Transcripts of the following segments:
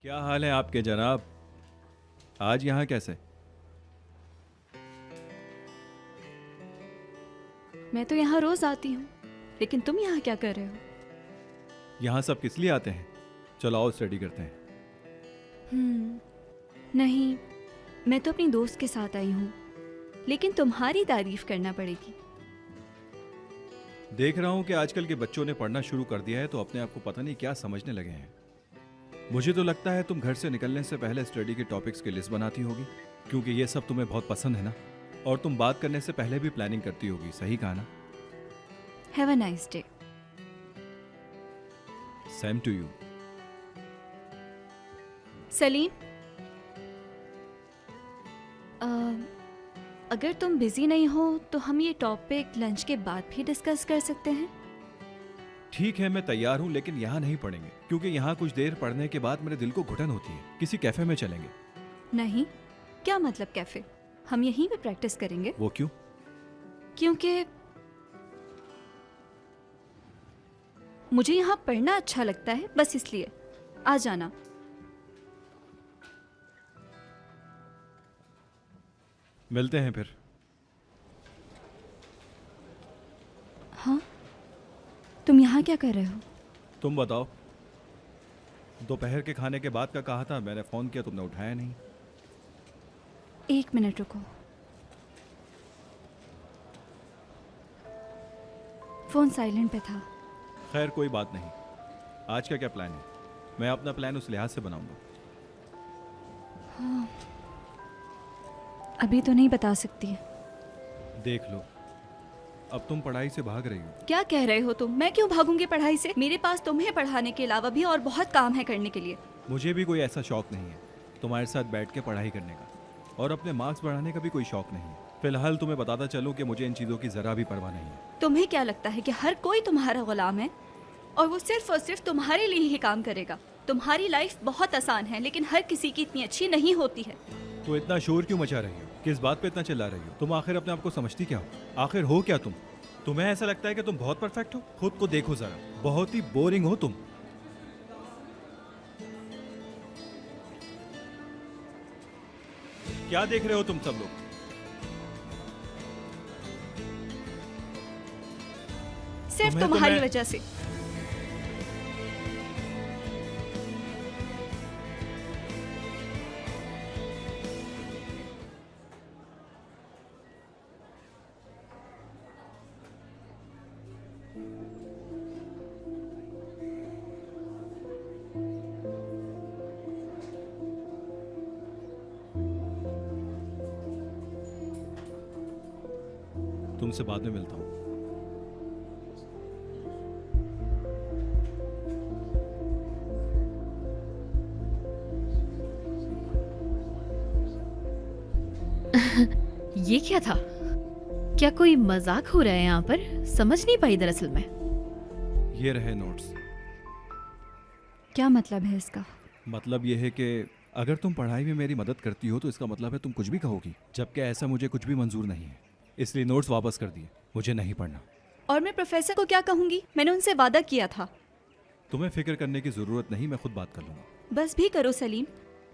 क्या हाल है आपके जनाब? आज यहाँ कैसे? मैं तो यहाँ रोज आती हूँ, लेकिन तुम यहाँ क्या कर रहे हो? यहाँ सब किस लिए आते हैं? चलो आओ स्टडी करते हैं। नहीं, मैं तो अपनी दोस्त के साथ आई हूँ, लेकिन तुम्हारी तारीफ करना पड़ेगी। देख रहा हूँ कि आजकल के बच्चों ने पढ़ना शुरू कर दिया है तो अपने आप को पता नहीं क्या समझने लगे हैं। मुझे तो लगता है तुम घर से निकलने से पहले स्टडी के टॉपिक्स की लिस्ट बनाती होगी, क्योंकि ये सब तुम्हें बहुत पसंद है ना। और तुम बात करने से पहले भी प्लानिंग करती होगी, सही कहा ना? Have a nice day. Same to you. Salim, अगर तुम बिजी नहीं हो तो हम ये टॉपिक लंच के बाद भी डिस्कस कर सकते हैं। ठीक है, मैं तैयार हूँ, लेकिन यहाँ नहीं पढ़ेंगे, क्योंकि यहाँ कुछ देर पढ़ने के बाद मेरे दिल को घुटन होती है। किसी कैफे में चलेंगे। नहीं, क्या मतलब कैफे? हम यहीं पे प्रैक्टिस करेंगे। वो क्यों? क्योंकि मुझे यहाँ पढ़ना अच्छा लगता है, बस इसलिए। आ जाना। मिलते हैं फिर। हाँ, तुम यहाँ क्या कर रहे हो? तुम बताओ। दोपहर के खाने के बाद का कहा था, मैंने फोन किया, तुमने उठाया नहीं। 1 मिनट रुको। फोन साइलेंट पे था। खैर कोई बात नहीं। आज का क्या प्लान है? मैं अपना प्लान उस लिहाज से बनाऊंगा। अभी तो नहीं बता सकती। देख लो, अब तुम पढ़ाई से भाग रही हो। क्या कह रहे हो तुम? मैं क्यों भागूंगी पढ़ाई से? मेरे पास तुम्हें पढ़ाने के अलावा भी और बहुत काम है करने के लिए। मुझे भी कोई ऐसा शौक नहीं है तुम्हारे साथ बैठ के पढ़ाई करने का, और अपने मार्क्स बढ़ाने का भी कोई शौक नहीं है। फिलहाल तुम्हें बताता चलूं कि मुझे इन चीज़ों की ज़रा भी परवाह नहीं है। तुम्हें क्या लगता है कि हर कोई तुम्हारा गुलाम है और वो सिर्फ और सिर्फ तुम्हारे लिए ही काम करेगा? तुम्हारी लाइफ बहुत आसान है, लेकिन हर किसी की इतनी अच्छी नहीं होती है। तो इतना शोर क्यों मचा रही हो? किस बात पे इतना चिल्ला रही हो? तुम आखिर अपने आप को समझती क्या हो? आखिर हो क्या तुम? तुम्हें ऐसा लगता है कि तुम बहुत परफेक्ट हो? खुद को देखो जरा, बहुत ही बोरिंग हो तुम। क्या देख रहे हो तुम सब लोग? सिर्फ तुम्हें तो तुम्हारी मैं- वजह से। तुमसे बाद में मिलता हूँ। ये क्या था? क्या कोई मजाक हो रहा है यहाँ पर? समझ नहीं पाई दरअसल मैं। ये रहे नोट्स। क्या मतलब है इसका? मतलब ये है कि अगर तुम पढ़ाई में मेरी मदद करती हो तो इसका मतलब है तुम कुछ भी कहोगी, जबकि ऐसा मुझे कुछ भी मंजूर नहीं है। इसलिए नोट्स वापस कर दिए, मुझे नहीं पढ़ना। और मैं प्रोफेसर को क्या कहूंगी? मैंने उनसे वादा किया था। तुम्हें फिक्र करने की जरूरत नहीं, मैं खुद बात कर लूंगा। बस भी करो सलीम,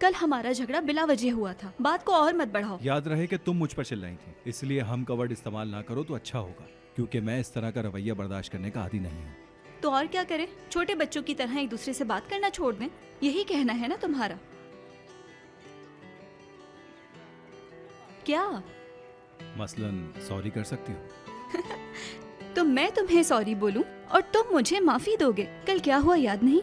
कल हमारा झगड़ा बिला वजह हुआ था। बात को और मत बढ़ाओ। याद रहे कि तुम मुझ पर चिल्लाई थी, इसलिए हम का वर्ड इस्तेमाल ना करो तो अच्छा होगा, क्योंकि मैं इस तरह का रवैया बर्दाश्त करने का आदी नहीं हूँ। तो और क्या करें? छोटे बच्चों की तरह एक दूसरे से बात करना छोड़ दें? यही कहना है ना तुम्हारा? क्या? मसलन सॉरी कर सकती हो? तो मैं तुम्हें सॉरी बोलूं और तुम मुझे माफी दोगे? कल क्या हुआ याद नहीं?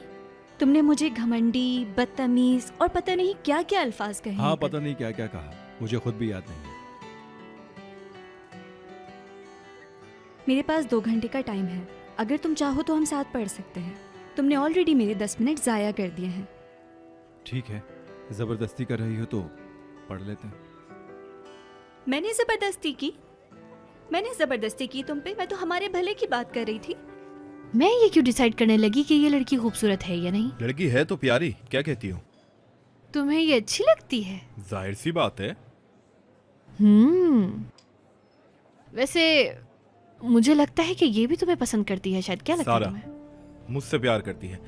तुमने मुझे घमंडी, बदतमीज और पता नहीं क्या क्या अल्फाज कहे। हाँ, पता नहीं क्या क्या कहा, मुझे खुद भी याद नहीं है। मेरे पास 2 घंटे का टाइम है। अगर तुम चाहो तो हम साथ पढ़ सकते हैं। तुमने ऑलरेडी मेरे 10 मिनट जाया कर दिए हैं। ठीक है, जबरदस्ती कर रही हो तो पढ़ लेते हैं। मैंने जबरदस्ती की? मैंने जबरदस्ती की तुम पे? मैं तो हमारे भले की बात कर रही थी। मैं ये क्यों डिसाइड करने लगी कि ये लड़की खूबसूरत है या नहीं? लड़की है तो प्यारी, क्या कहती हो? तुम्हें ये अच्छी लगती है? जाहिर सी बात है। वैसे मुझे लगता है कि ये भी तुम्हें पसंद करती है शायद। क्या लगता है सारा तुम्हें? मुझसे प्यार करती है।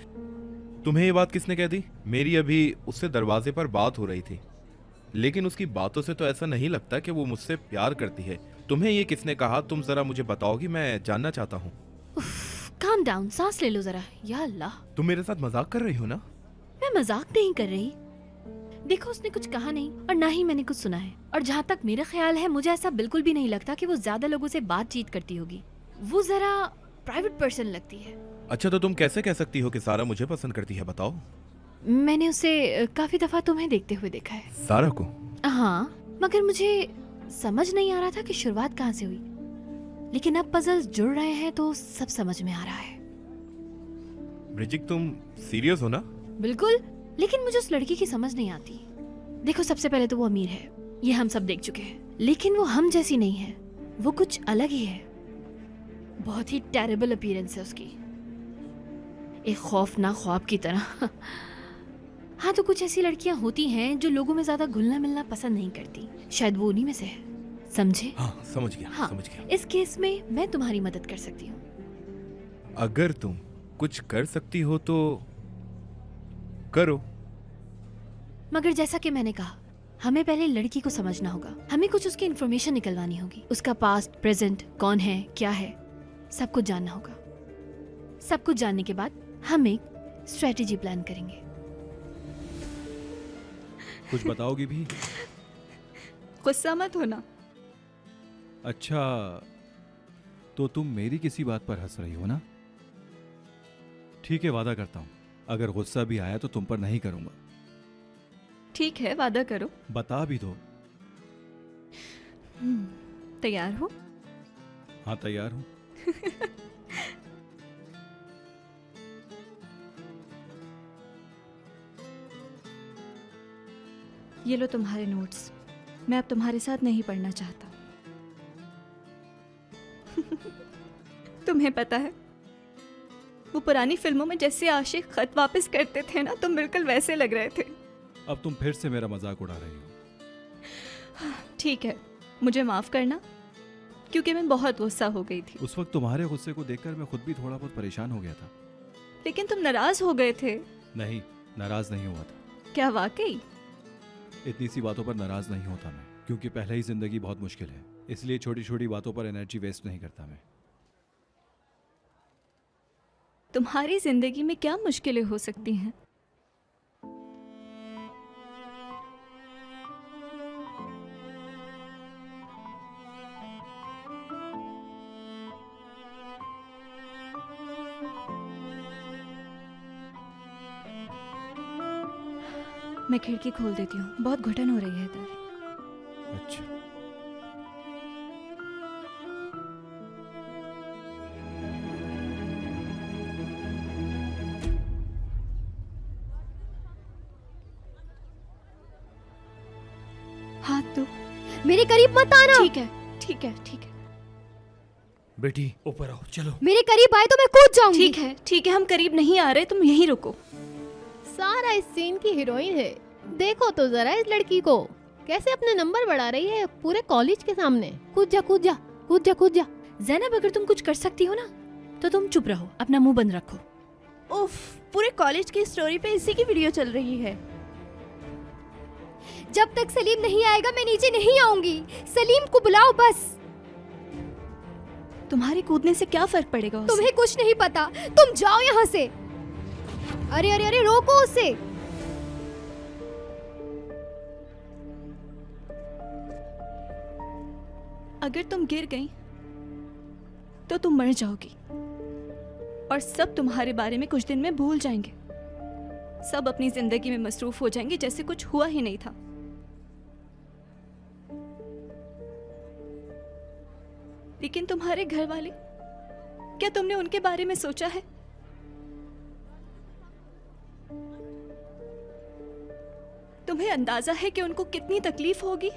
तुम्हें ये बात किसने कह दी? मेरी अभी उससे दरवाजे पर बात हो रही थी, लेकिन उसकी बातों से तो ऐसा नहीं लगता कि वो मुझसे प्यार करती है। तुम्हें ये किसने कहा? तुम जरा मुझे बताओगी, मैं जानना चाहता हूँ। काम डाउन, सांस ले लो जरा। या अल्लाह, तुम मेरे साथ मजाक कर रही हो ना? मैं मजाक नहीं कर रही। देखो, उसने कुछ कहा नहीं और ना ही मैंने कुछ सुना है। और जहाँ तक मेरा ख्याल है, मुझे ऐसा बिल्कुल भी नहीं लगता कि वो ज्यादा लोगों से बातचीत करती होगी। वो जरा प्राइवेट पर्सन लगती है। अच्छा, तो तुम कैसे कह सकती हो कि सारा मुझे पसंद करती है? बताओ। मैंने उसे काफी दफा तुम्हें देखते हुए देखा है। सारा को? हाँ, मगर मुझे समझ नहीं आ रहा था कि शुरुआत कहाँ से हुई। लेकिन अब पजल्स जुड़ रहे हैं तो सब समझ में आ रहा है। ब्रिजिक, तुम सीरियस हो ना? बिल्कुल, लेकिन मुझे उस लड़की की समझ नहीं आती। देखो, सबसे पहले तो वो अमीर है, ये हम सब देख चुके हैं। लेकिन वो हम जैसी नहीं है, वो कुछ अलग ही है। बहुत ही टेरेबल अपीयरेंस है उसकी, एक खौफनाक ख्वाब की तरह। हाँ, तो कुछ ऐसी लड़कियां होती हैं जो लोगों में ज्यादा घुलना मिलना पसंद नहीं करती। शायद वो उन्हीं में से है, समझे? हाँ, समझ गया, हाँ, समझ गया। इस केस में मैं तुम्हारी मदद कर सकती हूँ। अगर तुम कुछ कर सकती हो तो करो। मगर जैसा कि मैंने कहा, हमें पहले लड़की को समझना होगा। हमें कुछ उसकी इन्फॉर्मेशन निकलवानी होगी। उसका पास्ट, प्रेजेंट, कौन है, क्या है, सब कुछ जानना होगा। सब कुछ जानने के बाद हम एक स्ट्रेटेजी प्लान करेंगे। कुछ बताओगी भी? गुस्सा मत होना। अच्छा, तो तुम मेरी किसी बात पर हंस रही हो ना? ठीक है, वादा करता हूं, अगर गुस्सा भी आया तो तुम पर नहीं करूंगा। ठीक है, वादा करो। बता भी दो। तैयार हो? हाँ, तैयार हूं। ये लो तुम्हारे नोट्स। मैं अब तुम्हारे साथ नहीं पढ़ना चाहता। तुम्हें पता है, वो पुरानी फिल्मों में जैसे आशिक खत वापस करते थे ना, तुम बिल्कुल वैसे लग रहे थे। अब तुम फिर से मेरा मजाक उड़ा रही हो। ठीक है, मुझे माफ करना, क्योंकि मैं बहुत गुस्सा हो गई थी। उस वक्त तुम्हारे गुस्से को देखकर मैं खुद भी थोड़ा बहुत परेशान हो गया था। लेकिन तुम नाराज हो गए थे। नहीं, नाराज नहीं हुआ था। क्या वाकई? इतनी सी बातों पर नाराज नहीं होता मैं, क्योंकि पहले ही जिंदगी बहुत मुश्किल है। इसलिए छोटी छोटी बातों पर एनर्जी वेस्ट नहीं करता मैं। तुम्हारी जिंदगी में क्या मुश्किलें हो सकती हैं? मैं खिड़की खोल देती हूँ, बहुत घुटन हो रही है इधर। अच्छा, हाथ दो। मेरे करीब मत आना। ठीक है, ठीक है, ठीक है, बेटी, ऊपर आओ, चलो। मेरे करीब आए तो मैं कूद जाऊंगी। ठीक है, ठीक है, हम करीब नहीं आ रहे, तुम यहीं रुको। सारा इस सीन की हीरोइन है। देखो तो जरा इस लड़की को कैसे अपने नंबर बढ़ा रही है पूरे कॉलेज के सामने। कूद जा, कूद जा, कूद जा, कूद जा। ज़ैनब, अगर तुम कुछ कर सकती हो ना, तो तुम चुप रहो, अपना मुंह बंद रखो। उफ, पूरे कॉलेज की स्टोरी पे इसी की वीडियो चल रही है। जब तक सलीम नहीं आएगा मैं नीचे नहीं आऊंगी। सलीम को बुलाओ बस। तुम्हारे कूदने से क्या फर्क पड़ेगा उसे? तुम्हें कुछ नहीं पता, तुम जाओ यहाँ से। अरे अरे अरे, रोको उसे। अगर तुम गिर गई तो तुम मर जाओगी और सब तुम्हारे बारे में कुछ दिन में भूल जाएंगे। सब अपनी जिंदगी में मसरूफ हो जाएंगे जैसे कुछ हुआ ही नहीं था। लेकिन तुम्हारे घर वाले, क्या तुमने उनके बारे में सोचा है? तुम्हें अंदाजा है कि उनको कितनी तकलीफ होगी?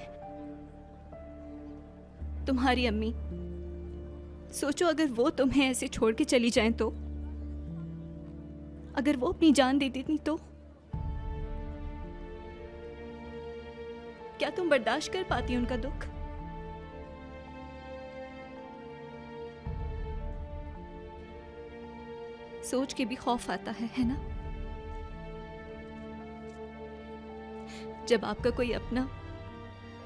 तुम्हारी अम्मी, सोचो अगर वो तुम्हें ऐसे छोड़ के चली जाएं तो, अगर वो अपनी जान दे देती तो क्या तुम बर्दाश्त कर पाती उनका दुख? सोच के भी खौफ आता है ना? जब आपका कोई अपना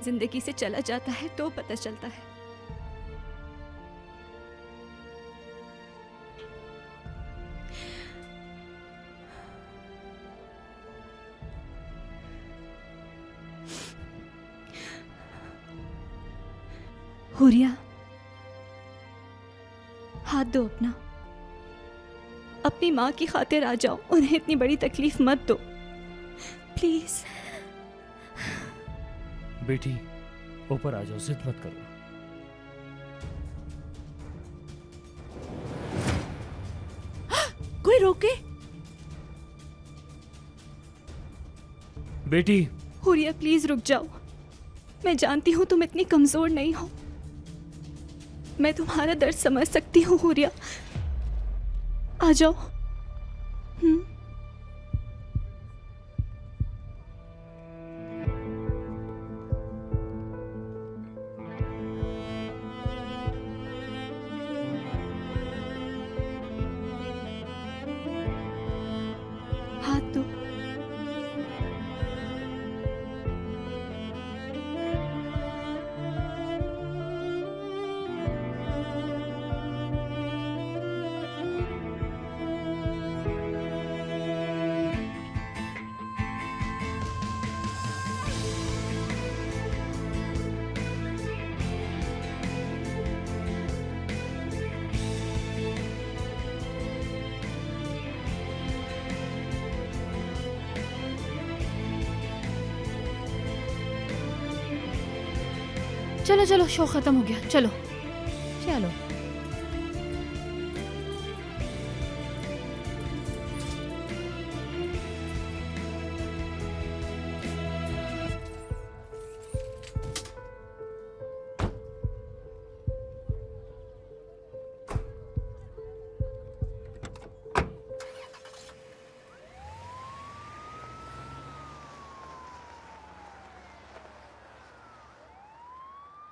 जिंदगी से चला जाता है तो पता चलता है। हुरिया, हाथ दो अपना। अपनी माँ की खातिर आ जाओ, उन्हें इतनी बड़ी तकलीफ मत दो प्लीज। बेटी ऊपर आ जाओ, जिद मत करो। कोई रोके? बेटी हुरिया प्लीज रुक जाओ। मैं जानती हूँ तुम इतनी कमजोर नहीं हो, मैं तुम्हारा दर्द समझ सकती हूँ। हुरिया आ जाओ। हाथ दो। चलो चलो, शो खत्म हो गया, चलो। चलो।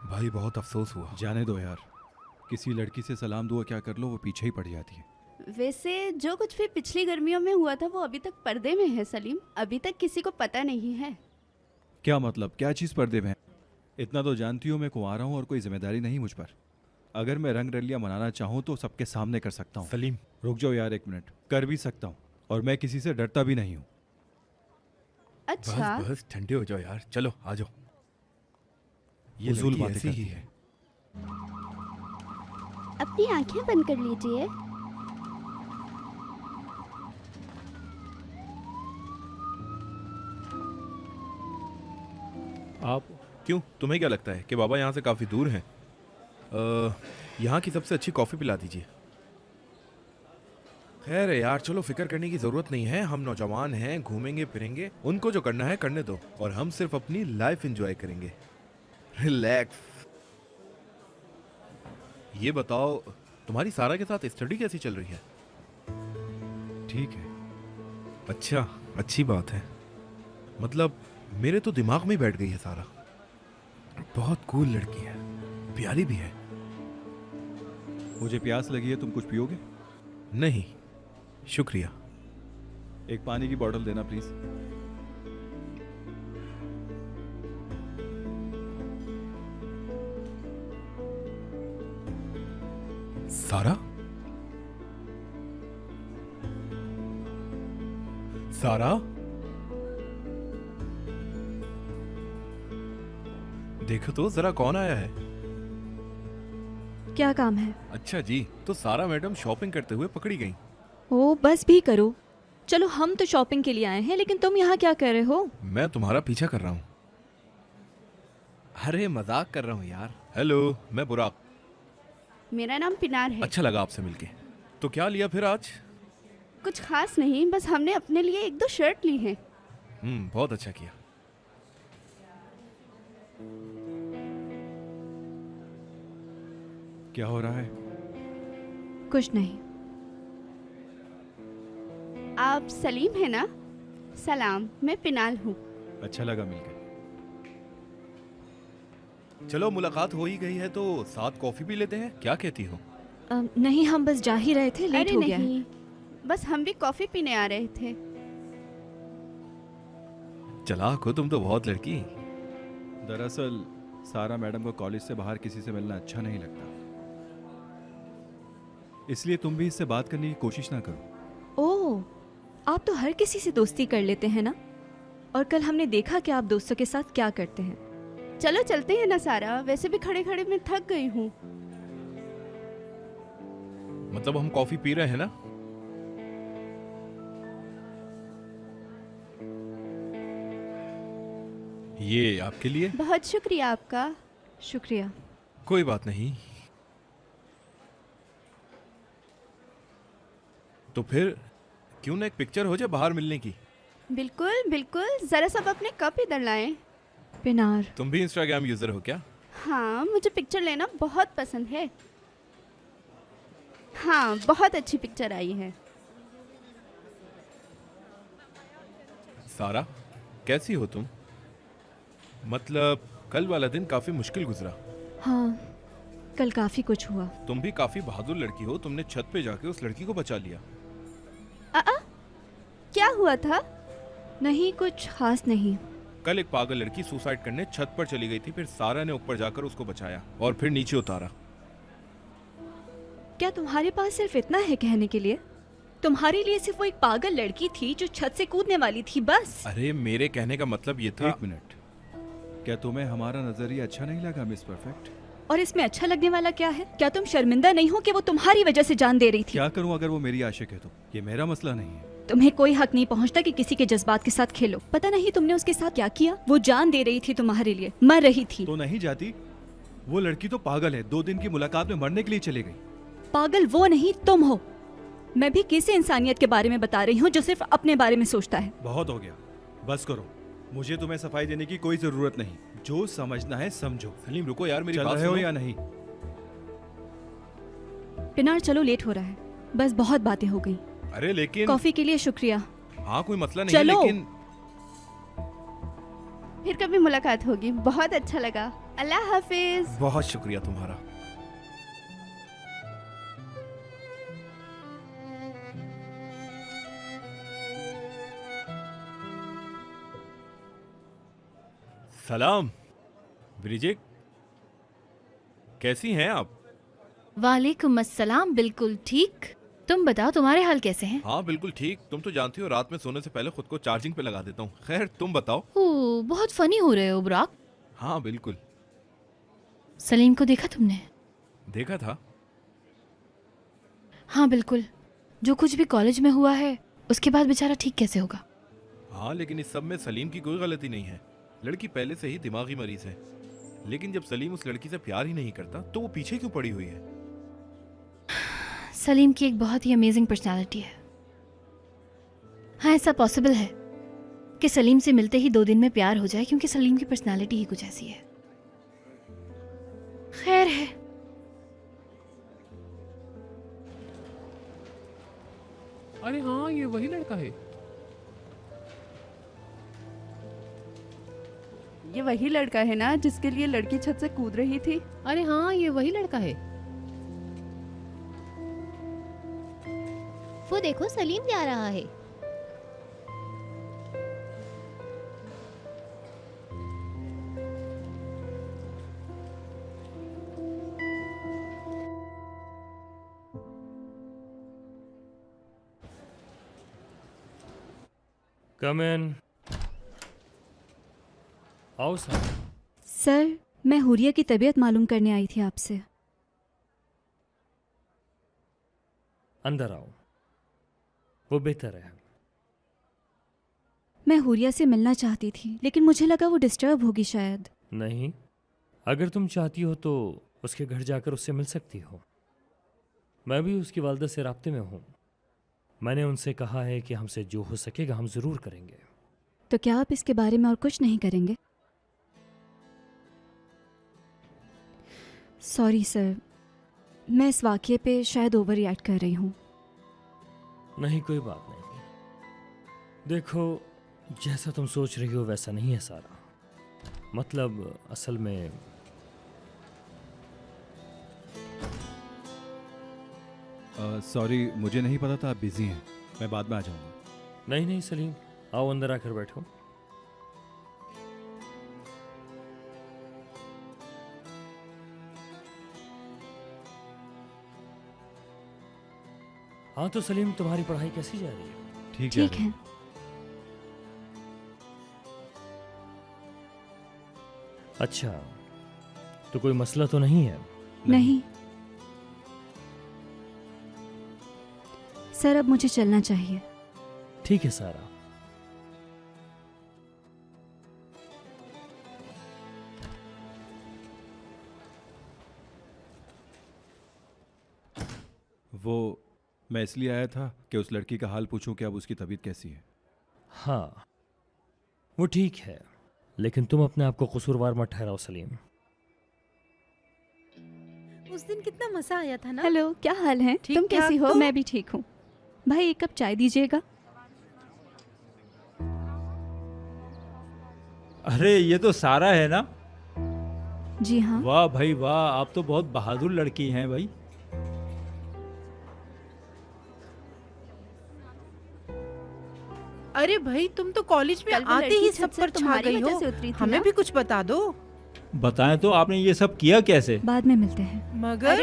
भाई बहुत अफसोस हुआ। जाने दो यार, किसी लड़की से सलाम दुआ क्या कर लो, वो पीछे ही पड़ जाती है। वैसे जो कुछ भी पिछली गर्मियों में हुआ था वो अभी तक पर्दे में है सलीम, अभी तक किसी को पता नहीं है। क्या मतलब, क्या चीज़ पर्दे में है? इतना तो जानती हो मैं कुंवारा हूँ और कोई जिम्मेदारी नहीं मुझ पर। अगर मैं रंग रलिया मनाना चाहूँ तो सबके सामने कर सकता हूँ। सलीम रुक जाओ यार, एक मिनट। कर भी सकता हूँ और मैं किसी से डरता भी नहीं हूँ। अच्छा, बस बस ठंडे हो जाओ यार, चलो आ जाओ। ये फजूल लड़की बातें ऐसी करती ही है। है। अपनी आंखें बंद कर लीजिए। आप क्यों, तुम्हें क्या लगता है कि बाबा यहाँ से काफी दूर हैं? यहाँ की सबसे अच्छी कॉफी पिला दीजिए। खैर यार चलो, फिक्र करने की जरूरत नहीं है, हम नौजवान हैं, घूमेंगे फिरेंगे, उनको जो करना है करने दो और हम सिर्फ अपनी लाइफ एंजॉय करेंगे। रिलैक्स। ये बताओ, तुम्हारी सारा के साथ स्टडी कैसी चल रही है? ठीक है। अच्छा, अच्छी बात है। मतलब मेरे तो दिमाग में ही बैठ गई है सारा। बहुत कूल लड़की है, प्यारी भी है। मुझे प्यास लगी है, तुम कुछ पियोगे? नहीं शुक्रिया। एक पानी की बोतल देना प्लीज। सारा? सारा? देखो तो जरा कौन आया है। क्या काम है? अच्छा जी, तो सारा मैडम शॉपिंग करते हुए पकड़ी गई। ओ बस भी करो। चलो हम तो शॉपिंग के लिए आए हैं, लेकिन तुम यहाँ क्या कर रहे हो? मैं तुम्हारा पीछा कर रहा हूँ। अरे मजाक कर रहा हूँ यार। हेलो, मैं बुराक। मेरा नाम पिनार है। अच्छा लगा आपसे मिलके। तो क्या लिया फिर आज? कुछ खास नहीं, बस हमने अपने लिए एक दो शर्ट ली हैं। बहुत अच्छा किया। क्या हो रहा है? कुछ नहीं। आप सलीम है ना? सलाम, मैं पिनाल हूँ। अच्छा लगा मिलकर। चलो मुलाकात हो ही गई है तो साथ कॉफी पी लेते हैं, क्या कहती हो? नहीं, हम बस जा ही रहे थे, लेट अरे हो गया है। नहीं, बस हम भी कॉफी पीने आ रहे थे। चालाक हो तुम तो बहुत लड़की। दरअसल सारा मैडम को कॉलेज से बाहर किसी से मिलना अच्छा नहीं लगता, इसलिए तुम भी इससे बात करने की कोशिश ना करो। ओह, आप तो हर किसी से दोस्ती कर लेते हैं ना। और कल हमने देखा कि आप दोस्तों के साथ क्या करते हैं। चलो चलते हैं ना सारा, वैसे भी खड़े खड़े मैं थक गई हूँ। मतलब हम कॉफी पी रहे हैं ना? ये आपके लिए। बहुत शुक्रिया आपका। शुक्रिया। कोई बात नहीं। तो फिर क्यों ना एक पिक्चर हो जाए बाहर मिलने की। बिल्कुल बिल्कुल, जरा सब अपने कप इधर लाएं। पिनार, तुम भी इंस्टाग्राम यूजर हो क्या? हाँ, मुझे पिक्चर लेना बहुत पसंद है। हाँ, बहुत अच्छी पिक्चर आई है। सारा, कैसी हो तुम? मतलब कल वाला दिन काफी मुश्किल गुजरा। हाँ, कल काफी कुछ हुआ। तुम भी काफी बहादुर लड़की हो, तुमने छत पे जाके उस लड़की को बचा लिया। क्या हुआ था? नहीं, कुछ खास नहीं। कल एक पागल लड़की सुसाइड करने छत पर चली गई थी, फिर सारा ने ऊपर जाकर उसको बचाया और फिर नीचे उतारा। क्या तुम्हारे पास सिर्फ इतना है कहने के लिए? तुम्हारे लिए सिर्फ वो एक पागल लड़की थी जो छत से कूदने वाली थी, बस। अरे मेरे कहने का मतलब ये था। एक मिनट, क्या तुम्हें हमारा नजरिया अच्छा नहीं लगा मिस परफेक्ट? और इसमें अच्छा लगने वाला क्या है? क्या तुम शर्मिंदा नहीं हो कि वो तुम्हारी वजह से जान दे रही थी? क्या करूं अगर वो मेरी आशिक है तो? ये मेरा मसला नहीं है। तुम्हें कोई हक नहीं पहुंचता कि किसी के जज्बात के साथ खेलो। पता नहीं तुमने उसके साथ क्या किया। वो जान दे रही थी तुम्हारे लिए, मर रही थी। तो नहीं जाती? वो लड़की तो पागल है, 2 दिन की मुलाकात में मरने के लिए चली गई। पागल वो नहीं, तुम हो। मैं भी किसी इंसानियत के बारे में बता रही हूँ जो सिर्फ अपने बारे में सोचता है। बहुत हो गया, बस करो। मुझे तुम्हें सफाई देने की कोई जरूरत नहीं। जो समझना है समझो। सलीम रुको यार, मेरी चल बात रहे हो सुनो। या नहीं? पिनार, चलो, लेट हो रहा है। बस बहुत बातें हो गई। अरे लेकिन कॉफी के लिए शुक्रिया। हाँ कोई मसला नहीं, चलो। लेकिन फिर कभी मुलाकात होगी। बहुत अच्छा लगा। अल्लाह हाफिज। बहुत शुक्रिया तुम्हारा। सलाम ब्रिजेट, कैसी हैं आप? वालेकुम अस्सलाम, बिल्कुल ठीक। तुम बताओ, तुम्हारे हाल कैसे हैं? हाँ बिल्कुल ठीक। तुम तो जानती हो रात में सोने से पहले खुद को चार्जिंग पे लगा देता हूँ। खैर तुम बताओ। ओह, बहुत फनी हो रहे हो बुराक। हाँ बिल्कुल। सलीम को देखा तुमने? देखा था। हाँ बिल्कुल। जो कुछ भी कॉलेज में हुआ है उसके बाद बेचारा ठीक कैसे होगा? हाँ लेकिन इस सब में सलीम की कोई गलती नहीं है। लड़की पहले से ही दिमागी मरीज है। लेकिन जब सलीम उस लड़की से प्यार ही नहीं करता तो वो पीछे क्यों पड़ी हुई है? सलीम की एक बहुत ही अमेजिंग पर्सनालिटी है। हाँ, ऐसा पॉसिबल है कि सलीम से मिलते ही 2 दिन में प्यार हो जाए, क्योंकि सलीम की पर्सनालिटी ही कुछ ऐसी है। खैर है। अरे हाँ, ये वही लड़का है। ये वही लड़का है ना जिसके लिए लड़की छत से कूद रही थी? अरे हाँ, ये वही लड़का है। वो देखो, सलीम जा रहा है। कम इन। आओ सर। सर, मैं हुरिया की तबीयत मालूम करने आई थी आपसे। अंदर आओ, वो बेहतर है। मैं हुरिया से मिलना चाहती थी, लेकिन मुझे लगा वो डिस्टर्ब होगी शायद। नहीं, अगर तुम चाहती हो तो उसके घर जाकर उससे मिल सकती हो। मैं भी उसकी वालदा से राब्ते में हूँ। मैंने उनसे कहा है कि हमसे जो हो सकेगा हम ज़रूर करेंगे। तो क्या आप इसके बारे में और कुछ नहीं करेंगे? सॉरी सर, मैं इस वाक़ये पे शायद ओवर रिएक्ट कर रही हूँ। नहीं, कोई बात नहीं। देखो, जैसा तुम सोच रही हो वैसा नहीं है सारा। मतलब असल में सॉरी, मुझे नहीं पता था आप बिजी हैं। मैं बाद में आ जाऊंगा। नहीं नहीं सलीम, आओ अंदर आकर बैठो। हाँ तो सलीम, तुम्हारी पढ़ाई कैसी जा रही है? ठीक है। अच्छा, तो कोई मसला तो नहीं है? नहीं सर, अब मुझे चलना चाहिए। ठीक है सारा। वो मैं इसलिए आया था कि उस लड़की का हाल पूछूं कि अब उसकी तबीयत कैसी है। हाँ, वो ठीक है, लेकिन तुम अपने आप को कसूरवार मत ठहराओ सलीम। उस दिन कितना मजा आया था ना। हेलो, क्या हाल है? ठीक तुम कैसी ठाक हो? तो? मैं भी ठीक हूँ। भाई एक कप चाय दीजिएगा। अरे ये तो सारा है ना। जी हाँ। वाह भाई वाह, आप तो बहुत बहादुर लड़की हैं भाई। अरे भाई, तुम तो कॉलेज में कल वो आते लड़की ही छत सब से पर छा तुम्हारी गई वजह हो। से उतरी थी हमें ना? भी कुछ बता दो। बताएं तो आपने ये सब किया कैसे? बाद में मिलते हैं। मगर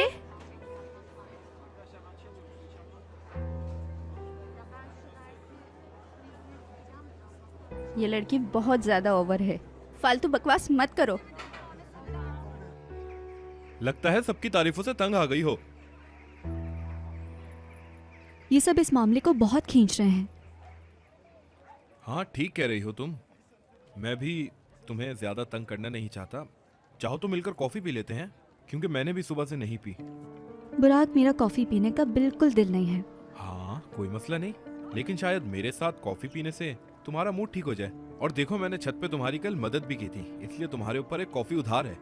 ये लड़की बहुत ज्यादा ओवर है, फालतू बकवास मत करो। लगता है सबकी तारीफों से तंग आ गई हो। ये सब इस मामले को बहुत खींच रहे हैं। हाँ ठीक कह रही हो तुम। मैं भी तुम्हें ज्यादा तंग करना नहीं चाहता। चाहो तो मिलकर कॉफी पी लेते हैं, क्योंकि मैंने भी सुबह से नहीं पी। बुराक, मेरा कॉफी पीने का बिल्कुल दिल नहीं है। हाँ कोई मसला नहीं, लेकिन शायद मेरे साथ कॉफी पीने से तुम्हारा मूड ठीक हो जाए। और देखो, मैंने छत पे तुम्हारी कल मदद भी की थी, इसलिए तुम्हारे ऊपर एक कॉफी उधार है।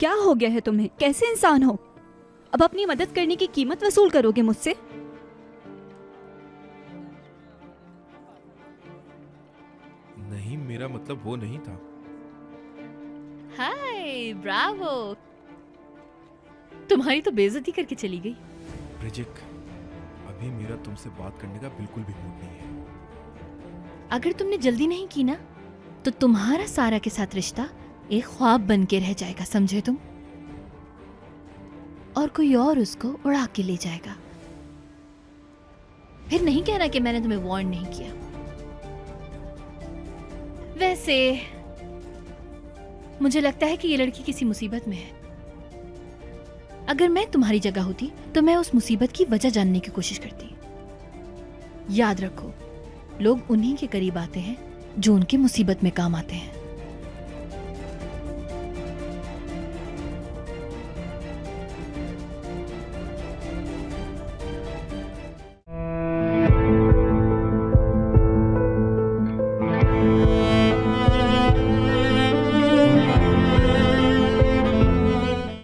क्या हो गया है तुम्हें? कैसे इंसान हो? अब अपनी मदद करने की कीमत वसूल करोगे मुझसे? नहीं, मेरा मतलब वो नहीं था। हाय, ब्रावो। तुम्हारी तो बेइज्जती करके चली गई। ब्रिजिक, अभी मेरा तुमसे बात करने का बिल्कुल भी मूड नहीं है। अगर तुमने जल्दी नहीं की ना, तो तुम्हारा सारा के साथ रिश्ता एक ख्वाब बन के रह जाएगा, समझे तुम? और कोई और उसको उड़ा के ले जाएगा। फिर नहीं कहना कि मैंने तुम्हें वार्न नहीं किया। वैसे मुझे लगता है कि ये लड़की किसी मुसीबत में है। अगर मैं तुम्हारी जगह होती तो मैं उस मुसीबत की वजह जानने की कोशिश करती। याद रखो, लोग उन्हीं के करीब आते हैं जो उनकी मुसीबत में काम आते हैं।